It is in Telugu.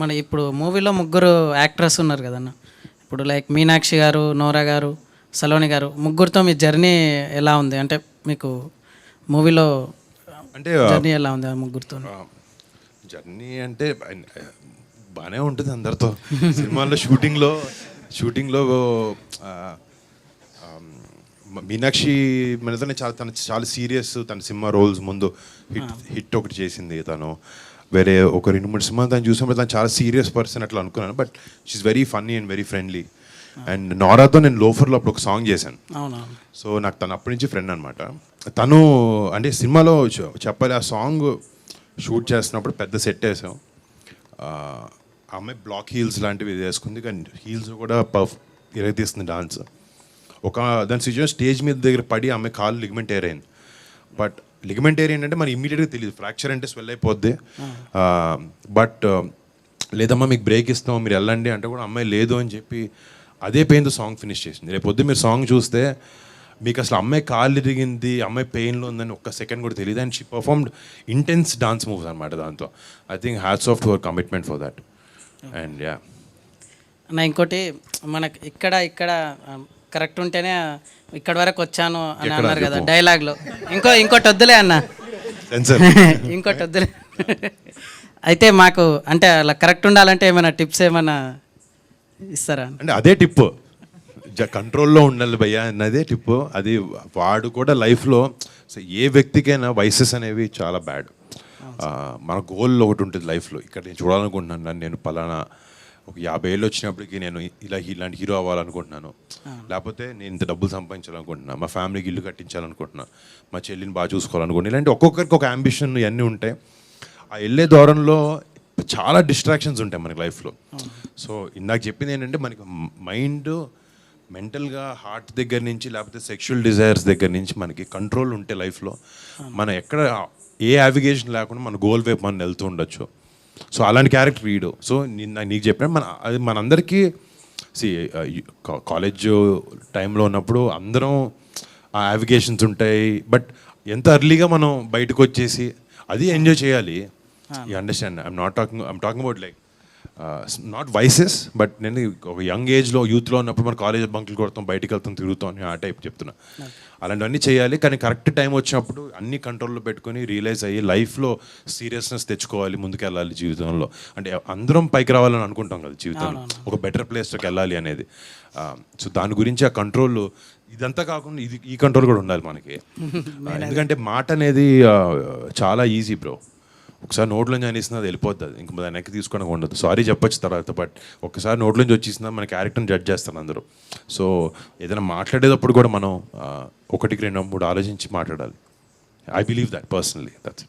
మన ఇప్పుడు మూవీలో ముగ్గురు యాక్ట్రెస్ ఉన్నారు కదన్న. ఇప్పుడు లైక్ మీనాక్షి గారు, నోరా గారు, సలోని గారు, ముగ్గురితో మీ జర్నీ ఎలా ఉంది? అంటే మీకు మూవీలో అంటే జర్నీ ఎలా ఉంది ఆ ముగ్గురితో? జర్నీ అంటే బాగానే ఉంటుంది అందరితో. సినిమాల్లో షూటింగ్లో మీనాక్షి మనతోనే తను చాలా సీరియస్. తన సినిమా రోల్స్ ముందు హిట్ ఒకటి చేసింది తను. వేరే ఒక 2-3 సినిమాలు తను చూసినప్పుడు తను చాలా సీరియస్ పర్సన్ అట్లా అనుకున్నాను. But she is very funny and very friendly. And నోరాతో నేను లోఫర్లో అప్పుడు ఒక సాంగ్ చేశాను. సో నాకు తను అప్పటి నుంచి ఫ్రెండ్ అనమాట. తను అంటే సినిమాలో చెప్పాలి, ఆ సాంగ్ షూట్ చేస్తున్నప్పుడు పెద్ద సెట్ వేసాం. ఆ అమ్మాయి బ్లాక్ హీల్స్ లాంటివి వేసుకుంది, కానీ హీల్స్ కూడా ఇరగతీస్తుంది డాన్స్. దాని సిచ్యువేషన్ స్టేజ్ మీద దగ్గర పడి అమ్మాయి కాలు లిగమెంట్ ఏర్ అయింది. బట్ లిగమెంట్ ఏర్ ఏంటంటే మనకి ఇమీడియట్గా తెలియదు, ఫ్రాక్చర్ అంటే స్వెల్ అయిపోద్ది. బట్ లేదమ్మా మీకు బ్రేక్ ఇస్తాం మీరు వెళ్ళండి అంటే కూడా అమ్మాయి లేదు అని చెప్పి అదే పెయిన్తో సాంగ్ ఫినిష్ చేసింది. రేపు పొద్దు మీరు సాంగ్ చూస్తే మీకు అసలు అమ్మాయి కాళ్ళు ఇరిగింది, అమ్మాయి పెయిన్లో ఉందని ఒక్క సెకండ్ కూడా తెలియదు. And she performed intense dance moves అనమాట దాంతో. I think hats off to our commitment for that. And yeah అన్న, ఇంకోటి మనకి ఇక్కడ కరెక్ట్ ఉంటేనే ఇక్కడ వరకు వచ్చాను అని అన్నారు కదా డైలాగ్లో. ఇంకోటి వద్దులే అన్న, ఇంకోటి వద్దులే. అయితే మాకు అంటే అలా కరెక్ట్ ఉండాలంటే ఏమైనా టిప్స్ ఏమైనా ఇస్తారా? అంటే అదే టిప్, కంట్రోల్లో ఉండాలి భయ్యా అన్నదే టిప్. అది వాడు కూడా లైఫ్లో ఏ వ్యక్తికైనా వయసెస్ అనేవి చాలా బ్యాడ్. మన గోల్ ఒకటి ఉంటుంది లైఫ్లో. ఇక్కడ నేను చూడాలనుకుంటున్నాను, నేను పలానా ఒక 50 ఏళ్ళు వచ్చినప్పటికీ నేను ఇలాంటి హీరో అవ్వాలనుకుంటున్నాను, లేకపోతే నేను ఇంత డబ్బులు సంపాదించాలనుకుంటున్నాను, మా ఫ్యామిలీకి ఇల్లు కట్టించాలనుకుంటున్నాను, మా చెల్లిని బాగా చూసుకోవాలనుకుంటున్నాను. ఇలాంటి ఒక్కొక్కరికి ఒక అంబిషన్ ఇవన్నీ ఉంటాయి. ఆ వెళ్ళే దూరంలో చాలా డిస్ట్రాక్షన్స్ ఉంటాయి మనకి లైఫ్లో. సో ఇందాక చెప్పింది ఏంటంటే మనకి మైండ్ మెంటల్గా హార్ట్ దగ్గర నుంచి లేకపోతే సెక్షువల్ డిజైర్స్ దగ్గర నుంచి మనకి కంట్రోల్ ఉంటే లైఫ్లో మనం ఎక్కడ ఏ యావిగేషన్ లేకుండా మన గోల్ వైపు మనం వెళ్తూ ఉండొచ్చు. సో అలాంటి క్యారెక్టర్ వీడు. సో నీకు చెప్పిన అది మనందరికీ కాలేజ్ టైంలో ఉన్నప్పుడు అందరం ఆ యావిగేషన్స్ ఉంటాయి. బట్ ఎంత ఎర్లీగా మనం బయటకు వచ్చేసి అది ఎంజాయ్ చేయాలి. You understand? I'm talking about like not vices, but నేను ఒక యంగ్ ఏజ్లో యూత్లో ఉన్నప్పుడు మన కాలేజ్ బంకులు కొడతాం, బయటికి వెళ్తాం, తిరుగుతాం అని ఆ టైప్ చెప్తున్నా. అలాంటివన్నీ చేయాలి, కానీ కరెక్ట్ టైం వచ్చినప్పుడు అన్ని కంట్రోల్లో పెట్టుకొని రియలైజ్ అయ్యి లైఫ్లో సీరియస్నెస్ తెచ్చుకోవాలి, ముందుకెళ్ళాలి జీవితంలో. అంటే అందరం పైకి రావాలని అనుకుంటాం కదా జీవితంలో, ఒక బెటర్ ప్లేస్లోకి వెళ్ళాలి అనేది. సో దాని గురించి ఆ కంట్రోల్ ఇదంతా కాకుండా ఈ కంట్రోల్ కూడా ఉండాలి మనకి. ఎందుకంటే మాట అనేది చాలా ఈజీ బ్రో. ఒకసారి నోట్లోంచి అనేసింది అది వెళ్ళిపోతుంది, ఇంక దాన్ని వెనక్కి తీసుకోవడానికి ఉండదు. సారీ చెప్పొచ్చు తర్వాత, బట్ ఒకసారి నోట్లోంచి వచ్చేసిందా మన క్యారెక్టర్ని జడ్జ్ చేస్తారు అందరూ. సో ఏదైనా మాట్లాడేటప్పుడు కూడా మనం 1-2-3 ఆలోచించి మాట్లాడాలి. I believe that personally. That's